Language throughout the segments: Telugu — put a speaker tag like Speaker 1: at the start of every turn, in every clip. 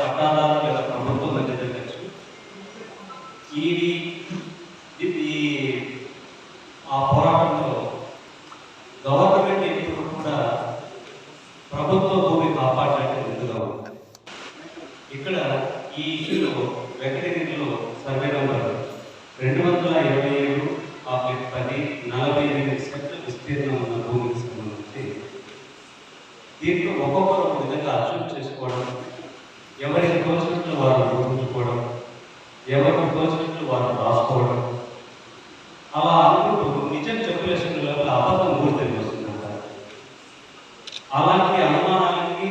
Speaker 1: పట్టాదారు లేదా ప్రభుత్వం మధ్య జరగచ్చు. ఇది ఇది ఆ పోరాటంలో గవర్నమెంట్ ఎప్పుడు కూడా ప్రభుత్వ భూమి కాపాడడానికి ముందుగా ఉంది. ఇక్కడ ఈ ఇష్యూలో వెంకటగిరిలో సర్వే నెంబర్ 227/10 సెంట్ల విస్తీర్ణం ఉన్న భూమికి సంబంధించి దీంట్లో ఒక్కొక్కరు ఒక విధంగా అర్జున్ చేసుకోవడం, ఎవరికి తోచినట్లు వారు రూపించుకోవడం, ఎవరికి తోచినట్లు వారు రాసుకోవడం, అలా అనుకుంటూ నిజం చెప్పలేసిన లోపల అబద్ధం ఊరితెలిగి వస్తుందంటారు. అలాంటి అనుమానాలకి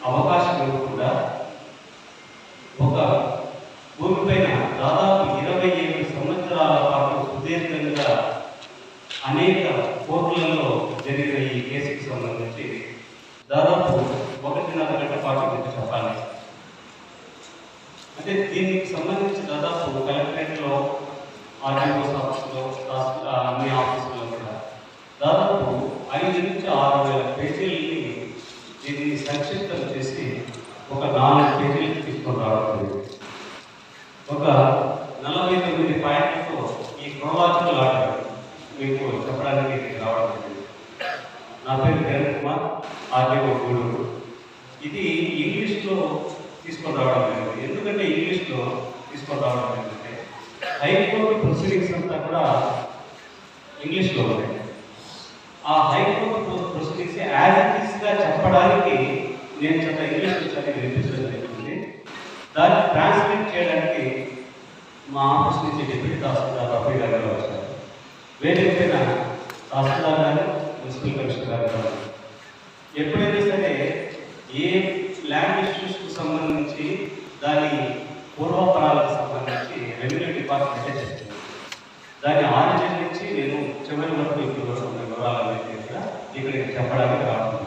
Speaker 1: అవకాశం ఇవ్వకుండా ఒక భూమిపైన దాదాపు 27 సంవత్సరాల పాటు సుదీర్ఘంగా అనేక కోర్టులలో జరిగిన ఈ కేసుకి సంబంధించి దాదాపు 1.5 గంట పాటు మీకు చెప్పాలి. అంటే దీనికి సంబంధించి దాదాపు కలెక్టరేట్లో, ఆర్డీఓస్ ఆఫీసులో, అన్ని ఆఫీసుల్లో కూడా దాదాపు 5,000 నుంచి 6,000 పేజీలని దీన్ని సంక్షిప్తం చేసి ఒక 4 పేజీలకు తీసుకొని రావడం. ఒక 49 పాయింట్లతో ఈ క్రోలాజికల్ ఆర్డర్ మీకు చెప్పడానికి రావడం జరిగింది. నా పేరు కిరణ్ కుమార్, ఆర్డీఓ గూడూరు. ఇది ఇంగ్లీష్లో తీసుకొని రావడం జరిగింది. ఎందుకంటే ఇంగ్లీష్లో తీసుకొని రావడం జరిగిందంటే హైకోర్టు ప్రొసీడింగ్స్ అంతా కూడా ఇంగ్లీష్లో ఉన్నాయి. ఆ హైకోర్టు ప్రొసీడింగ్స్ యాజ్ ఇట్ ఈస్గా చెప్పడానికి నేను ఇంగ్లీష్లో చదివి వినిపించడం జరిగింది. దాన్ని ట్రాన్స్లేట్ చేయడానికి మా ఆఫీస్ నుంచి డిప్యూటీ తహసీల్దార్ రఫీ గారు వచ్చారు. వేరే పైన తహసీల్దార్ గారు, మున్సిపల్ కమిషనర్ గారు. ఎప్పుడైనా సరే ఏ ల్యాండ్ ఇష్యూస్కి సంబంధించి దాని పూర్వపరాలకు సంబంధించి రెవెన్యూ డిపార్ట్మెంటే చెప్తుంది. దాని ఆరిజిన్ నుంచి నేను చివరి వరకు ఇప్పుడు వరకు ఉన్న వివరాలన్నీ ఇక్కడికి చెప్పడానికి రావడం.